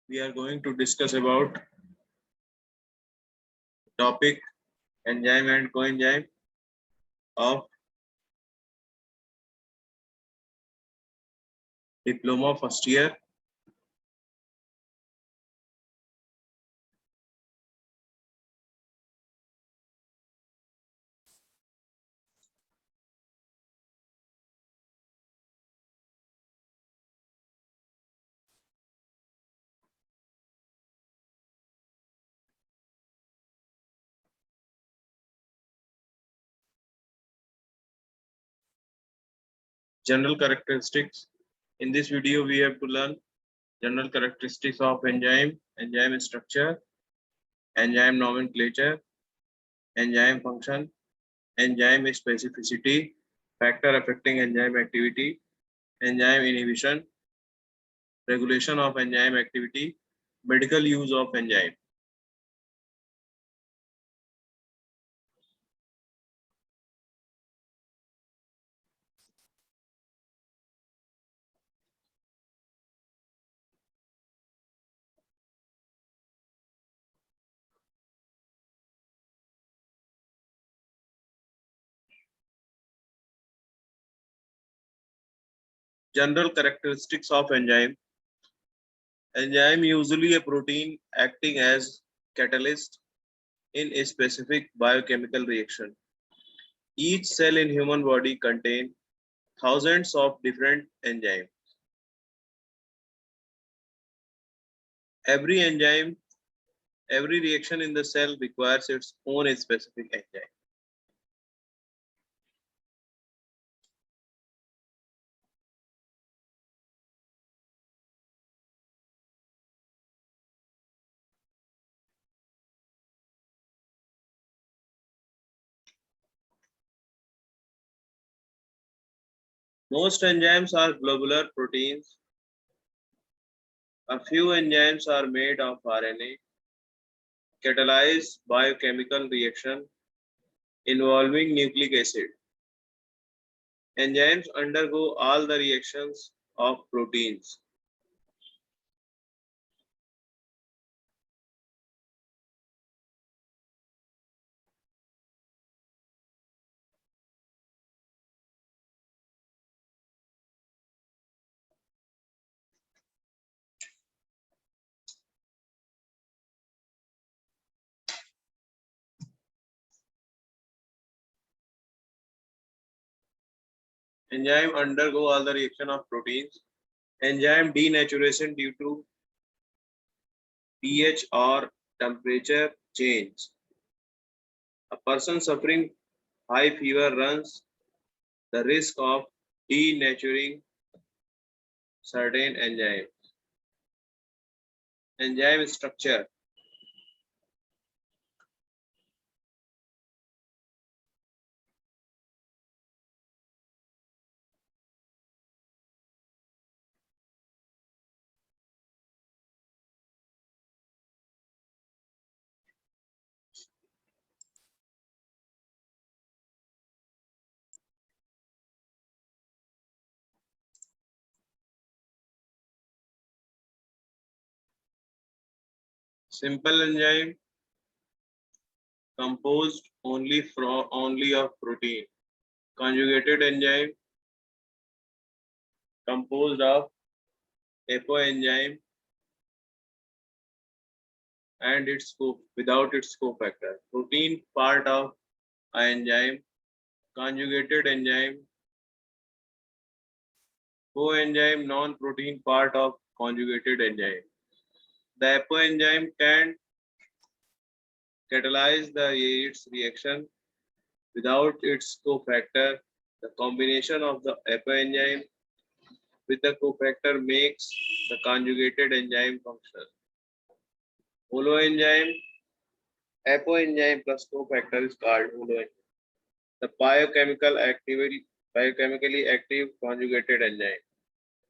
we are going to discuss about topic enzyme and coenzyme of diploma first year. General characteristics. In this video, we have to learn general characteristics of enzyme, enzyme structure, enzyme nomenclature, enzyme function, enzyme specificity, factor affecting enzyme activity, enzyme inhibition, regulation of enzyme activity, medical use of enzyme. General characteristics of enzyme. Enzyme usually a protein acting as catalyst in a specific biochemical reaction. Each cell in human body contains thousands of different enzymes. Every reaction in the cell requires its own specific enzyme. Most enzymes are globular proteins. A few enzymes are made of RNA, catalyze biochemical reaction involving nucleic acid. Enzymes undergo all the reactions of proteins. Enzyme undergo all the reaction of proteins. Enzyme denaturation due to pH or temperature change. A person suffering high fever runs the risk of denaturing certain enzymes. Enzyme structure. Simple enzyme composed only of protein. Conjugated enzyme composed of apoenzyme and without its cofactor. Protein part of an enzyme. Conjugated enzyme. Coenzyme non-protein part of conjugated enzyme. The apoenzyme can catalyze its reaction without its cofactor. The combination of the apoenzyme with the cofactor makes the conjugated enzyme function. Holoenzyme, apoenzyme plus cofactor is called holoenzyme. The biochemically active conjugated enzyme.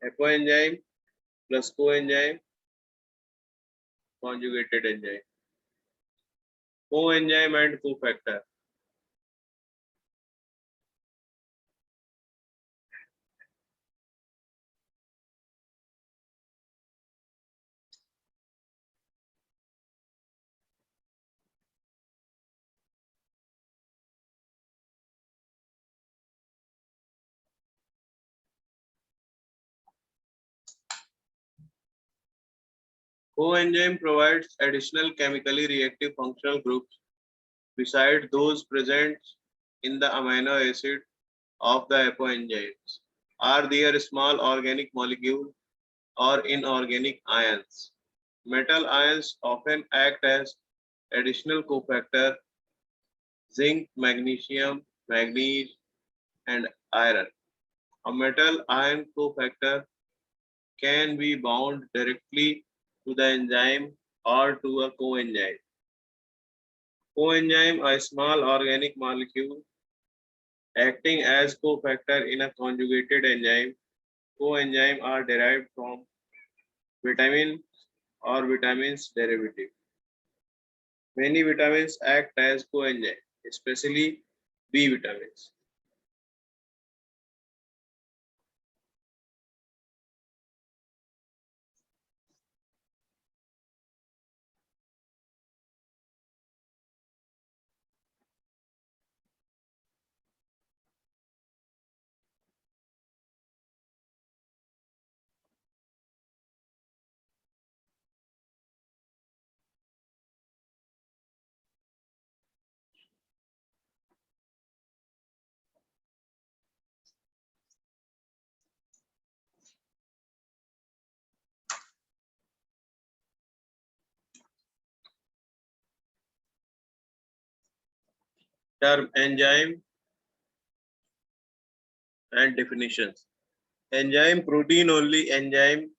Apoenzyme plus coenzyme conjugated enzyme. Coenzyme and cofactor. Coenzyme provides additional chemically reactive functional groups beside those present in the amino acid of the apoenzymes. Are there small organic molecules or inorganic ions? Metal ions often act as additional cofactor: zinc, magnesium, manganese, and iron. A metal ion cofactor can be bound directly to the enzyme or to a coenzyme. Coenzyme, a small organic molecule acting as cofactor in a conjugated enzyme. Coenzymes are derived from vitamin or vitamins derivative. Many vitamins act as coenzymes, especially B vitamins. Term enzyme and definitions. Enzyme, protein only enzyme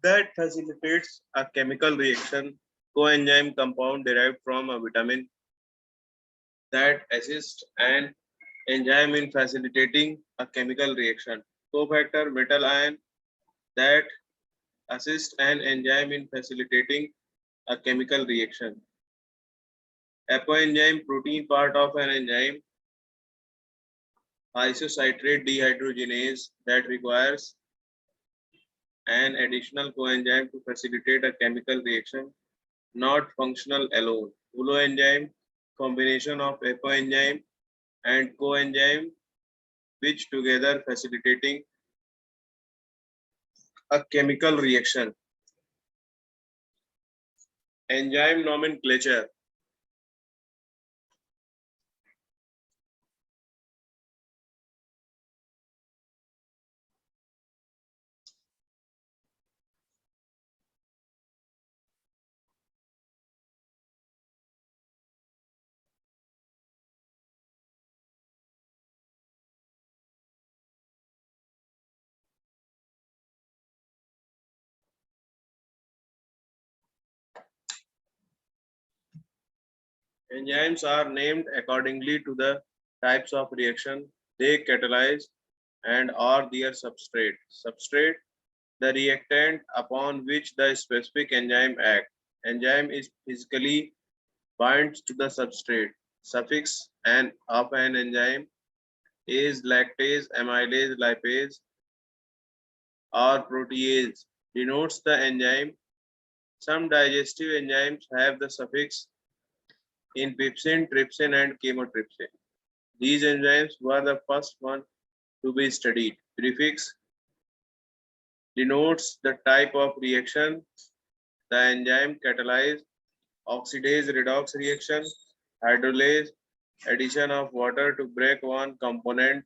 that facilitates a chemical reaction. Coenzyme, compound derived from a vitamin that assists an enzyme in facilitating a chemical reaction. Cofactor, metal ion that assist an enzyme in facilitating a chemical reaction. Apoenzyme, protein part of an enzyme. Isocitrate dehydrogenase that requires an additional coenzyme to facilitate a chemical reaction, not functional alone. Holoenzyme, combination of apoenzyme and coenzyme which together facilitating a chemical reaction. Enzyme nomenclature. Enzymes are named accordingly to the types of reaction they catalyze and or their substrate. Substrate, the reactant upon which the specific enzyme acts. Enzyme is physically binds to the substrate. Suffix "an" of an enzyme is lactase, amylase, lipase, or protease denotes the enzyme. Some digestive enzymes have the suffix in pepsin, trypsin, and chymotrypsin. These enzymes were the first one to be studied. Prefix denotes the type of reaction the enzyme catalyzes: oxidase redox reaction, hydrolase, addition of water to break one component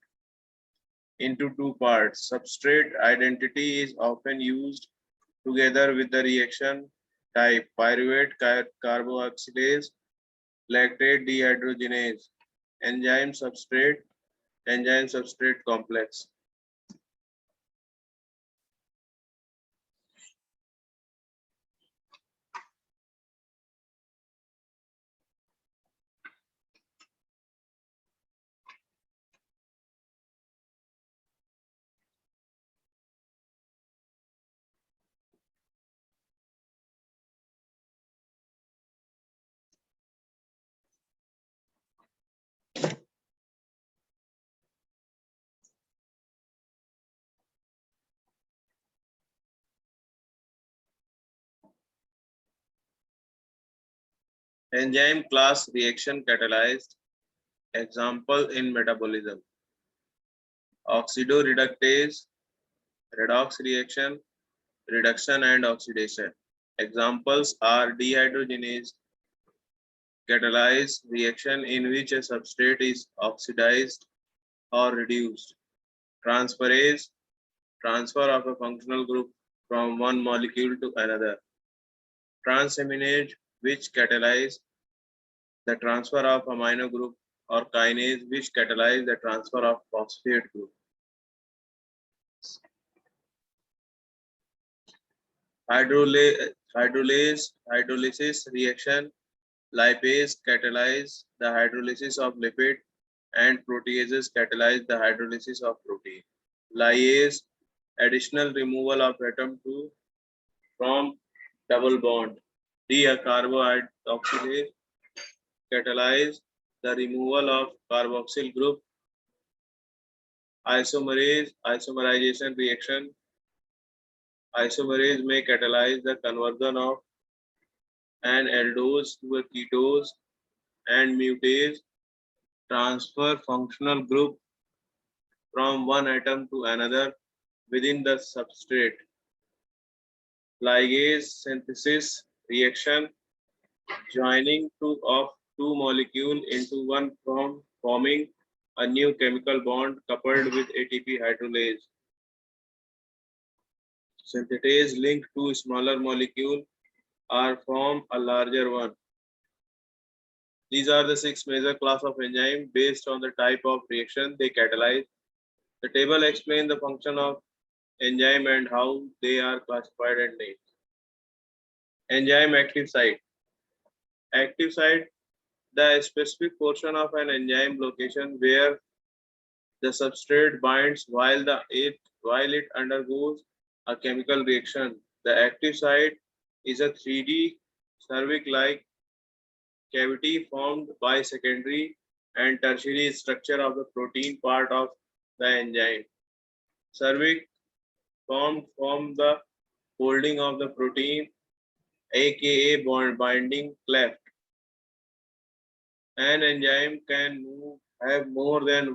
into two parts. Substrate identity is often used together with the reaction type: pyruvate carboxylase, lactate dehydrogenase, enzyme-substrate complex. Enzyme class reaction catalyzed. Example in metabolism: oxidoreductase, redox reaction, reduction and oxidation. Examples are dehydrogenase catalyzed reaction in which a substrate is oxidized or reduced. Transferase, transfer of a functional group from one molecule to another. Transaminase, which catalyze the transfer of amino group, or kinase, which catalyze the transfer of phosphate group. Hydrolysis reaction, lipase catalyze the hydrolysis of lipid and proteases catalyze the hydrolysis of protein. Lyase, additional removal of atom to from double bond. Decarboxylase catalyze the removal of carboxyl group. Isomerization reaction. Isomerase may catalyze the conversion of an aldose to a ketose, and mutase transfer functional group from one atom to another within the substrate. Ligase synthesis reaction, joining of two molecules into one from forming a new chemical bond coupled with ATP hydrolase. Synthetase link two smaller molecule or form a larger one. These are the 6 major class of enzyme based on the type of reaction they catalyze. The table explains the function of enzyme and how they are classified and named. Enzyme active site. Active site, the specific portion of an enzyme location where the substrate binds while it undergoes a chemical reaction. The active site is a 3D cervix-like cavity formed by secondary and tertiary structure of the protein part of the enzyme. Cervix formed from the folding of the protein, aka binding cleft. An enzyme can have more than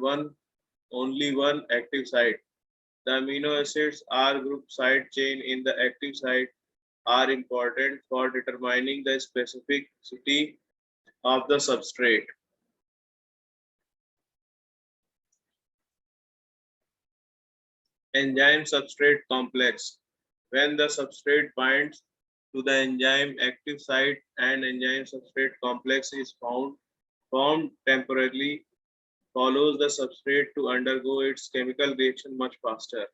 only one active site. The amino acids R group side chain in the active site are important for determining the specificity of the substrate. Enzyme-Substrate Complex. When the substrate binds to the enzyme active site, an enzyme-substrate complex is formed temporarily, follows the substrate to undergo its chemical reaction much faster.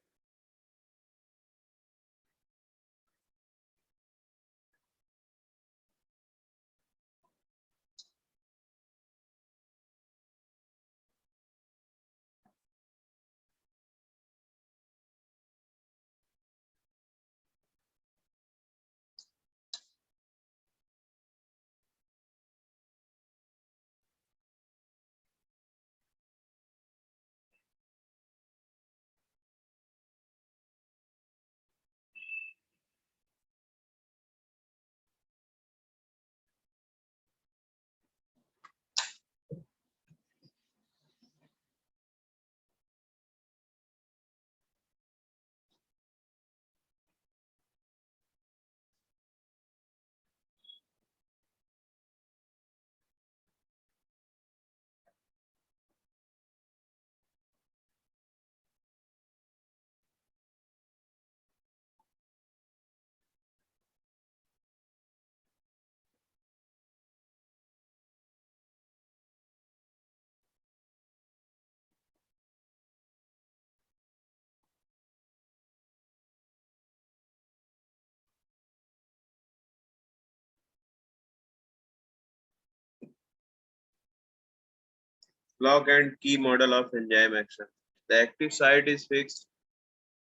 Lock and key model of enzyme action. The active site is fixed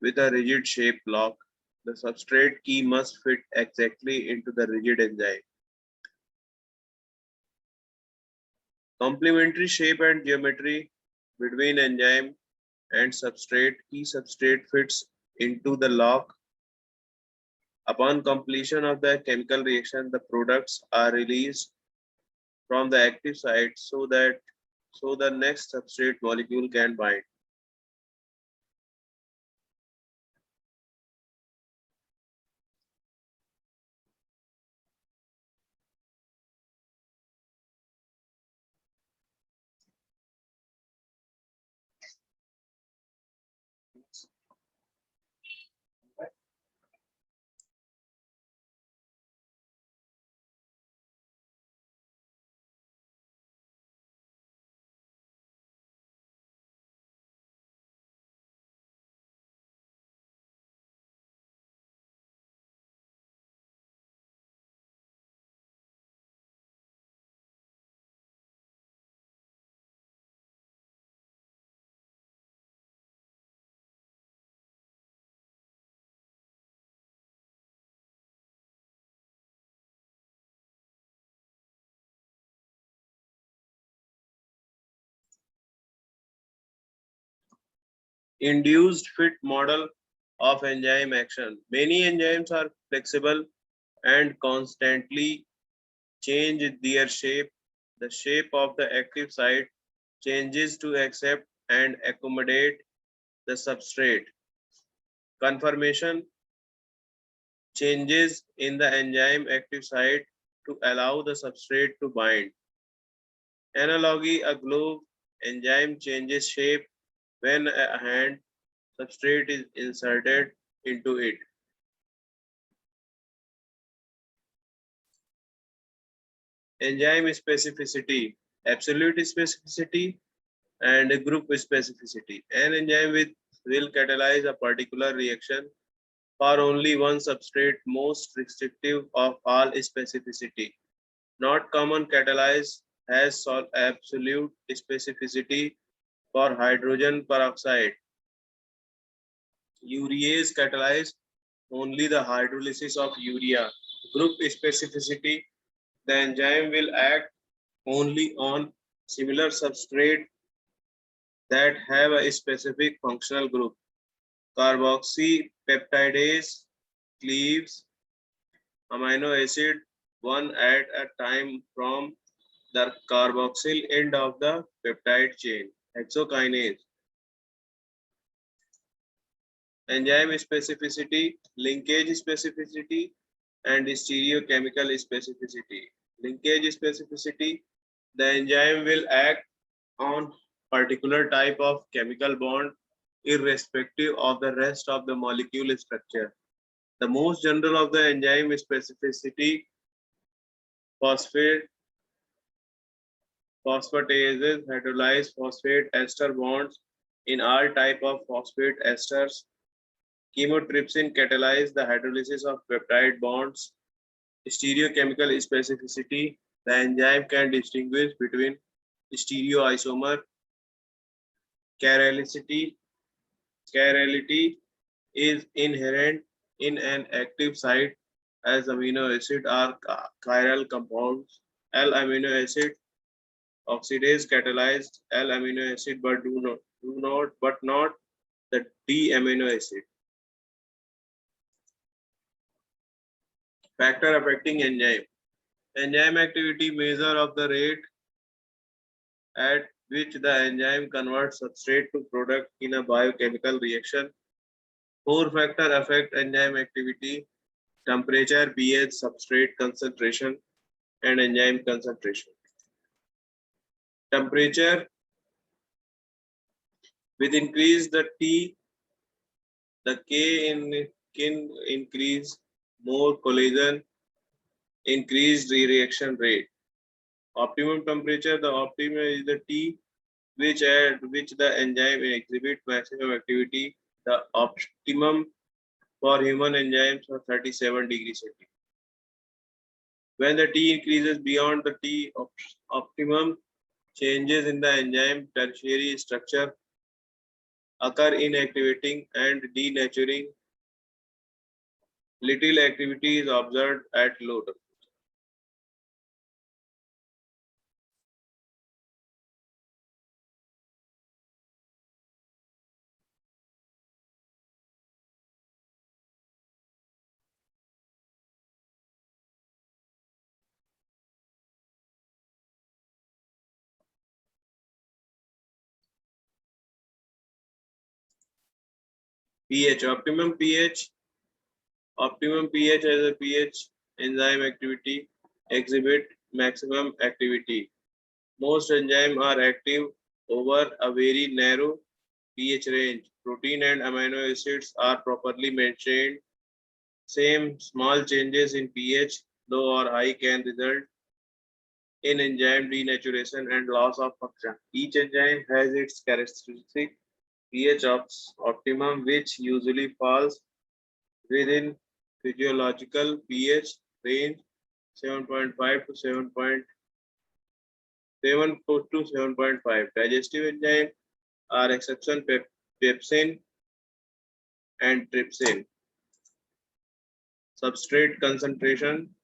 with a rigid shape lock. The substrate key must fit exactly into the rigid enzyme. Complementary shape and geometry between enzyme and substrate. Key substrate fits into the lock. Upon completion of the chemical reaction, the products are released from the active site so the next substrate molecule can bind. Induced fit model of enzyme action. Many enzymes are flexible and constantly change their shape. The shape of the active site changes to accept and accommodate the substrate. Conformation changes in the enzyme active site to allow the substrate to bind. Analogy, a glove enzyme changes shape when a hand substrate is inserted into it. Enzyme specificity, absolute specificity and group specificity. An enzyme will catalyze a particular reaction for only one substrate, most restrictive of all specificity. Not common catalyze has absolute specificity for hydrogen peroxide. Urease catalyze only the hydrolysis of urea. Group specificity, the enzyme will act only on similar substrate that have a specific functional group. Carboxypeptidase cleaves amino acid one at a time from the carboxyl end of the peptide chain. Hexokinase. Enzyme specificity, linkage specificity, and stereochemical specificity. Linkage specificity, the enzyme will act on particular type of chemical bond irrespective of the rest of the molecule structure. The most general of the enzyme specificity, phosphatases hydrolyze phosphate ester bonds in all type of phosphate esters. Chymotrypsin catalyze the hydrolysis of peptide bonds. Stereochemical specificity, the enzyme can distinguish between stereoisomer. Chirality is inherent in an active site as amino acid are chiral compounds. L-amino acid oxidase catalyzed L-amino acid but not the D-amino acid. Factor affecting enzyme. Enzyme activity measure of the rate at which the enzyme converts substrate to product in a biochemical reaction. 4 factors affect enzyme activity: temperature, pH, substrate concentration, and enzyme concentration. Temperature, with increase the T, the K in increase, more collision, increased reaction rate. Optimum temperature, the optimum is the T which at which the enzyme exhibit maximum activity. The optimum for human enzymes are 37 degrees Celsius. When the T increases beyond the T optimum, changes in the enzyme tertiary structure occur, inactivating and denaturing. Little activity is observed at low temperature. pH, optimum pH as a pH enzyme activity exhibit maximum activity. Most enzymes are active over a very narrow pH range. Protein and amino acids are properly maintained. Same small changes in pH, low or high, can result in enzyme denaturation and loss of function. Each enzyme has its characteristic pH optimum, which usually falls within physiological pH range 7.5 to 7.5. Digestive enzymes are exception: pepsin and trypsin. Substrate concentration.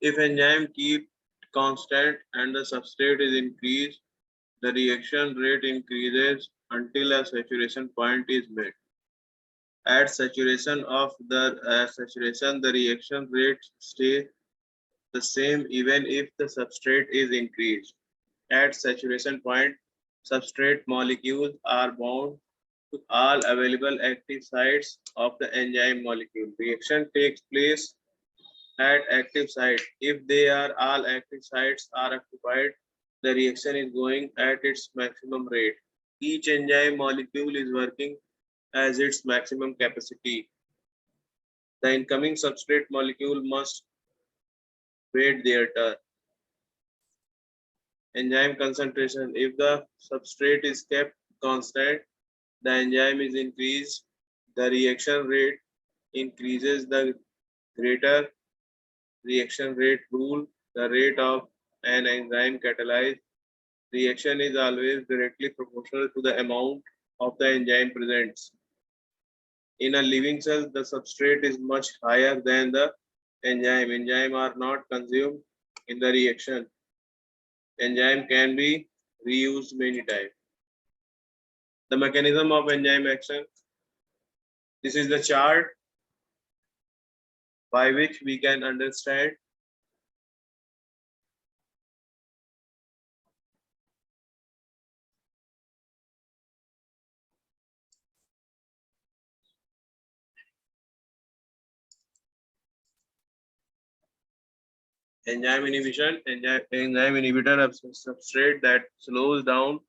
If enzyme keep constant and the substrate is increased, the reaction rate increases until a saturation point is met. At saturation, the reaction rate stays the same even if the substrate is increased. At saturation point, substrate molecules are bound to all available active sites of the enzyme molecule. Reaction takes place at active site. If they are all active sites are occupied, the reaction is going at its maximum rate. Each enzyme molecule is working as its maximum capacity. The incoming substrate molecule must wait their turn. Enzyme concentration. If the substrate is kept constant, the enzyme is increased. The reaction rate increases. The greater reaction rate rule the rate of an enzyme catalyzed. Reaction is always directly proportional to the amount of the enzyme present. In a living cell, the substrate is much higher than the enzyme. Enzyme are not consumed in the reaction. Enzyme can be reused many times. The mechanism of enzyme action. This is the chart by which we can understand enzyme inhibition. Enzyme inhibitor of substrate that slows down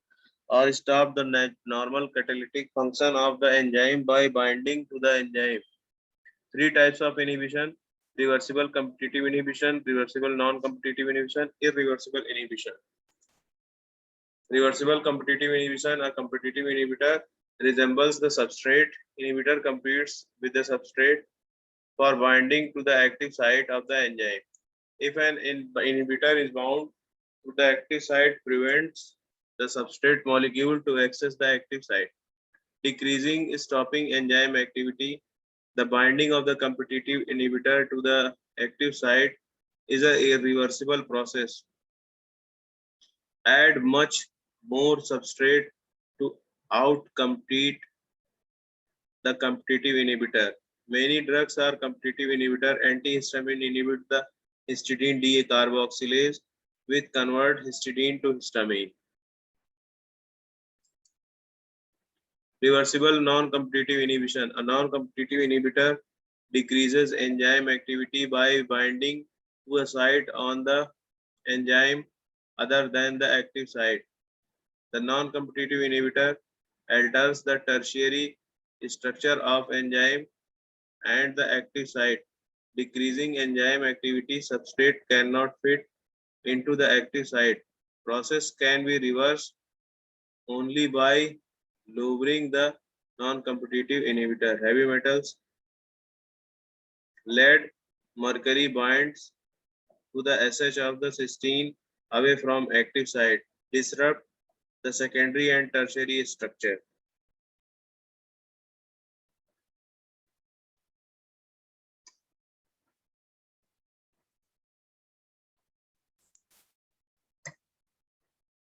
or stop the normal catalytic function of the enzyme by binding to the enzyme. Three types of inhibition: reversible competitive inhibition, reversible non-competitive inhibition, irreversible inhibition. Reversible competitive inhibition, a competitive inhibitor resembles the substrate. Inhibitor competes with the substrate for binding to the active site of the enzyme. If an inhibitor is bound to the active site, prevents the substrate molecule to access the active site, decreasing stopping enzyme activity. The binding of the competitive inhibitor to the active site is a irreversible process. Add much more substrate to outcompete the competitive inhibitor. Many drugs are competitive inhibitor. Antihistamine inhibit the histidine decarboxylase with convert histidine to histamine. Reversible non-competitive inhibition. A non-competitive inhibitor decreases enzyme activity by binding to a site on the enzyme other than the active site. The non-competitive inhibitor alters the tertiary structure of enzyme and the active site, decreasing enzyme activity. Substrate cannot fit into the active site. Process can be reversed only by lowering the non-competitive inhibitor. Heavy metals, lead, mercury binds to the SH of the cysteine away from active site, disrupt the secondary and tertiary structure.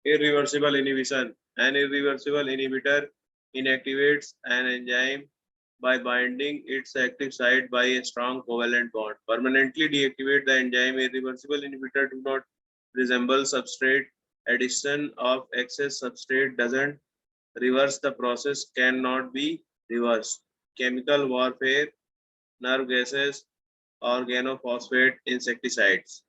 Irreversible inhibition. An irreversible inhibitor inactivates an enzyme by binding its active site by a strong covalent bond. Permanently deactivate the enzyme. Irreversible inhibitor do not resemble substrate. Addition of excess substrate doesn't reverse the process, cannot be reversed. Chemical warfare, nerve gases, organophosphate, insecticides.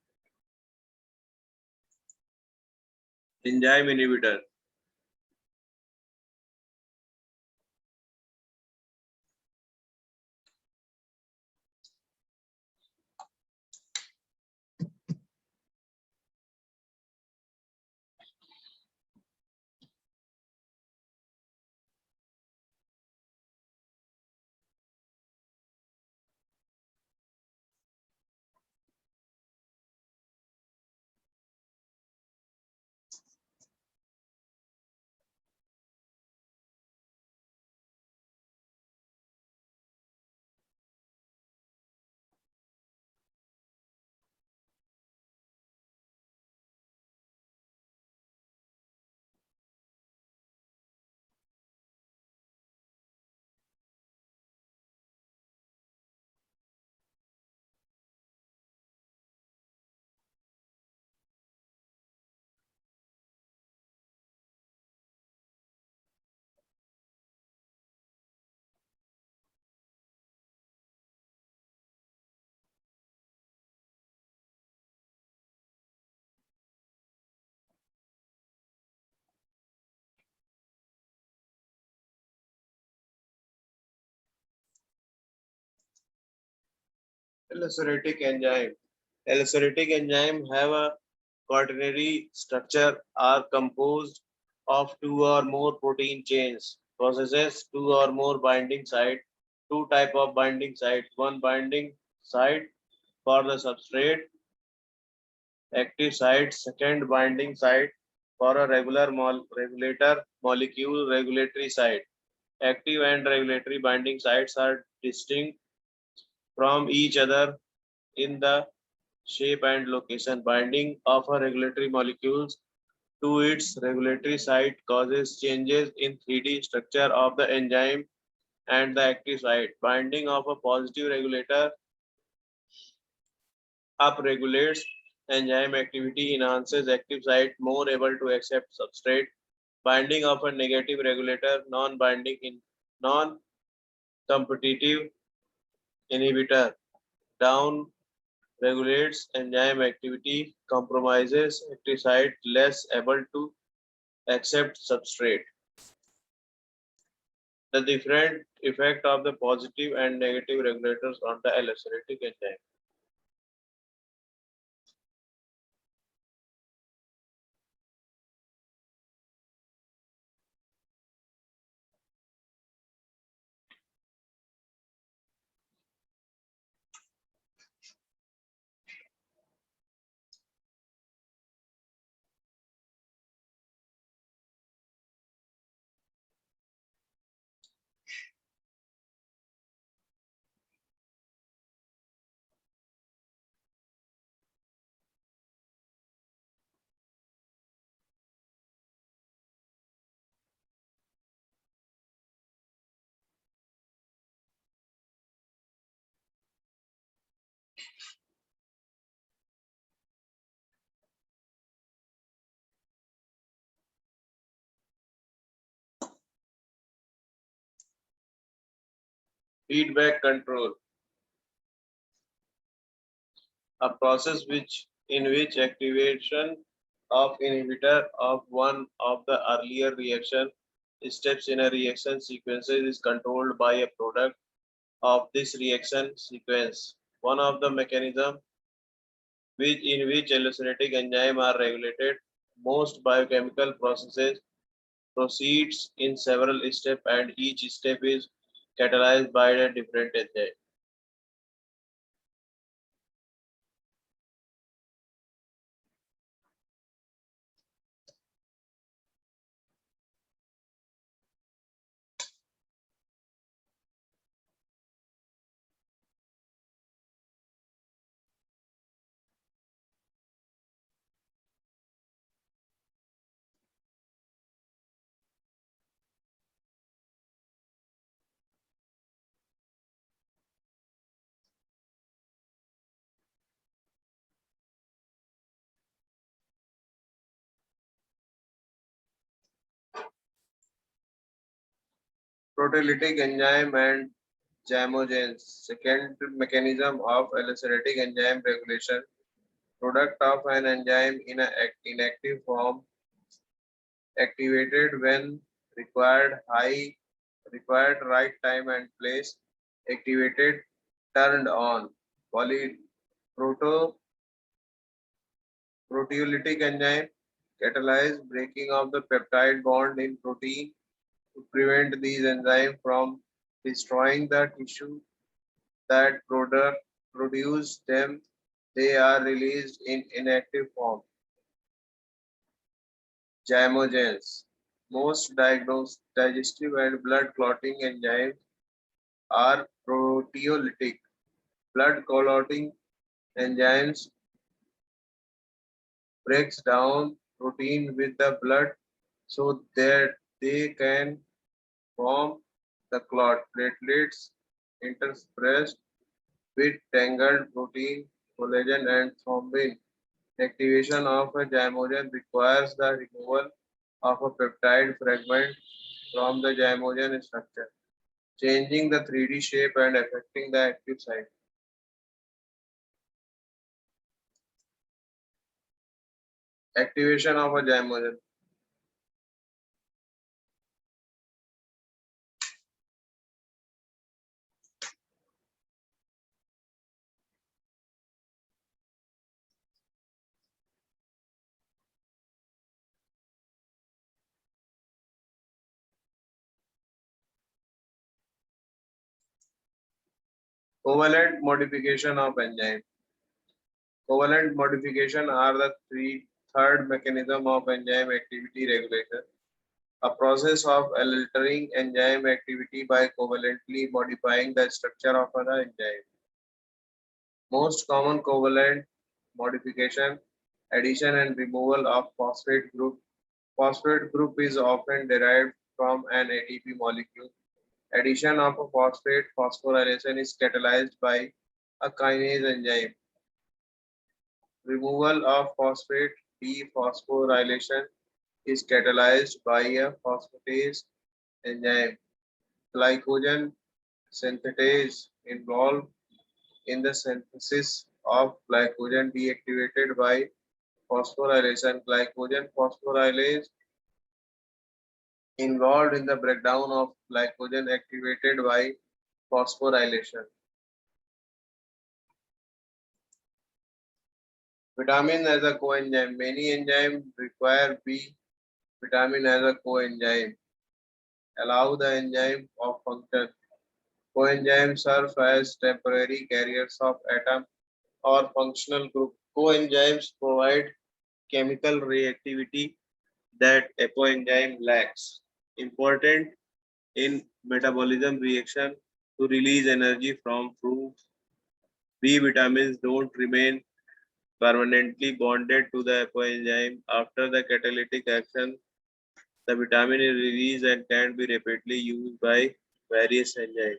Enzyme inhibitor. Allocytic enzyme. Allocytic enzyme have a quaternary structure, are composed of two or more protein chains, possesses two or more binding sites, two type of binding sites, one binding site for the substrate, active site, second binding site for a regulator molecule regulatory site. Active and regulatory binding sites are distinct from each other in the shape and location. Binding of a regulatory molecules to its regulatory site causes changes in 3D structure of the enzyme and the active site. Binding of a positive regulator upregulates enzyme activity, enhances active site, more able to accept substrate. Binding of a negative regulator, non-binding in non-competitive inhibitor, down regulates enzyme activity, compromises active site, less able to accept substrate. The different effect of the positive and negative regulators on the allocytic enzyme. Feedback control, a process in which activation of inhibitor of one of the earlier reaction steps in a reaction sequence is controlled by a product of this reaction sequence. One of the mechanisms in which allocytic enzymes are regulated, most biochemical processes proceeds in several steps and each step is catalyzed by a different enzyme. Proteolytic enzyme and Zymogens. Second mechanism of allocytic enzyme regulation. Product of an enzyme in an inactive form activated when required right time and place. Activated turned on. Poly proto Proteolytic enzyme catalyze breaking of the peptide bond in protein to prevent these enzymes from destroying the tissue that produce them. They are released in inactive form. Zymogens. Most digestive and blood clotting enzymes are proteolytic. Blood clotting enzymes breaks down protein with the blood so that they can form the clot. Platelets interspersed with tangled protein, collagen, and thrombin. Activation of a zymogen requires the removal of a peptide fragment from the zymogen structure, changing the 3D shape and affecting the active site. Activation of a zymogen. Covalent modification of enzyme. Covalent modification are the third mechanism of enzyme activity regulation, a process of altering enzyme activity by covalently modifying the structure of an enzyme. Most common covalent modification, addition and removal of phosphate group. Phosphate group is often derived from an ATP molecule. Addition of a phosphate phosphorylation is catalyzed by a kinase enzyme. Removal of phosphate dephosphorylation is catalyzed by a phosphatase enzyme. Glycogen synthetase involved in the synthesis of glycogen deactivated by phosphorylation. Glycogen phosphorylase involved in the breakdown of glycogen activated by phosphorylation. Vitamin as a coenzyme. Many enzymes require B vitamin as a coenzyme. Allow the enzyme of function. Coenzymes serve as temporary carriers of atom or functional group. Coenzymes provide chemical reactivity that apoenzyme lacks. Important in metabolism reaction to release energy from fruits. B vitamins don't remain permanently bonded to the apoenzyme. After the catalytic action, the vitamin is released and can be rapidly used by various enzymes.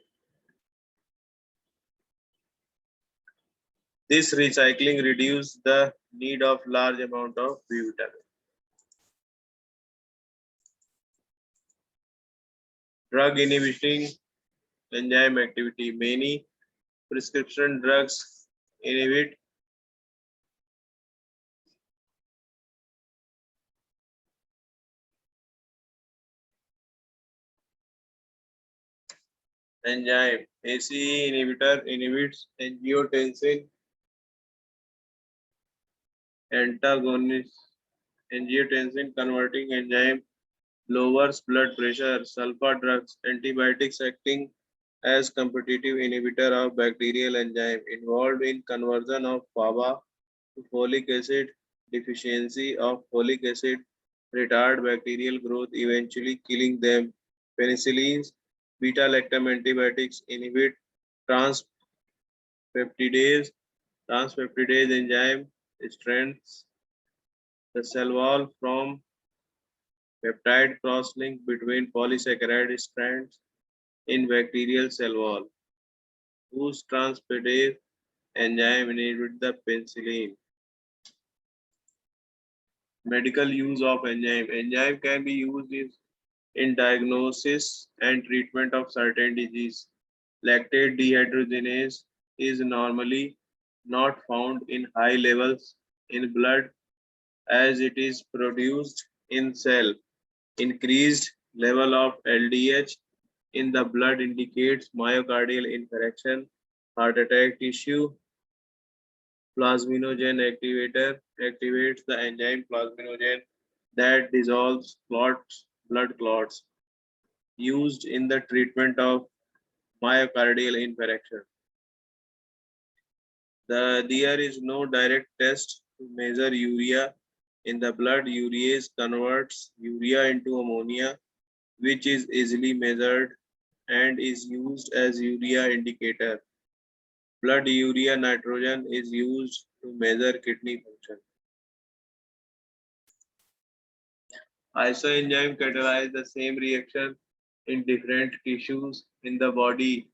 This recycling reduces the need of large amount of B vitamin. Drug inhibiting enzyme activity. Many prescription drugs inhibit enzyme. ACE inhibitor inhibits angiotensin antagonist. Angiotensin converting enzyme lowers blood pressure. Sulfa drugs, antibiotics acting as competitive inhibitor of bacterial enzyme involved in conversion of FABA to folic acid. Deficiency of folic acid retard bacterial growth, eventually killing them. Penicillins, beta-lactam antibiotics inhibit transpeptidase. Transpeptidase enzyme strengthens the cell wall from peptide cross-link between polysaccharide strands in bacterial cell wall. Whose transpeptidase enzyme inhibit the penicillin. Medical use of enzyme. Enzyme can be used in diagnosis and treatment of certain disease. Lactate dehydrogenase is normally not found in high levels in blood as it is produced in cell. Increased level of LDH in the blood indicates myocardial infarction, heart attack. Tissue plasminogen activator activates the enzyme plasminogen that dissolves blood clots used in the treatment of myocardial infarction. There is no direct test to measure urea in the blood. Urease converts urea into ammonia, which is easily measured and is used as urea indicator. Blood urea nitrogen is used to measure kidney function. Isoenzyme catalyze the same reaction in different tissues in the body.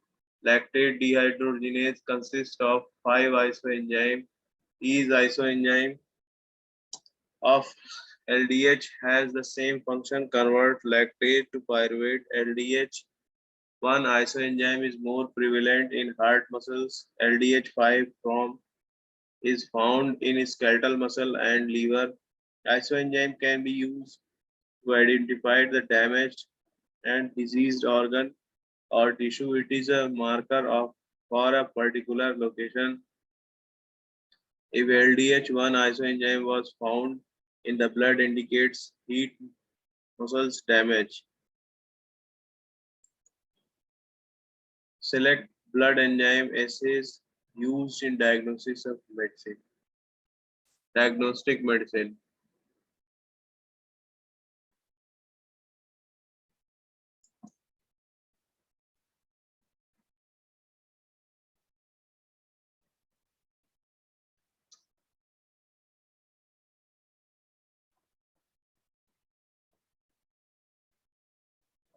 Lactate dehydrogenase consists of 5 isoenzymes. Each isoenzyme of LDH has the same function, convert lactate to pyruvate. LDH one isoenzyme is more prevalent in heart muscles. LDH5 from is found in skeletal muscle and liver. Isoenzyme can be used to identify the damaged and diseased organ or tissue. It is a marker of for a particular location. If LDH1 isoenzyme was found in the blood, indicates heat muscles damage. Select blood enzyme assays used in diagnosis of medicine. Diagnostic medicine.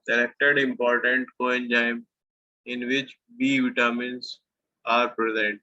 Selected important coenzyme in which B vitamins are present.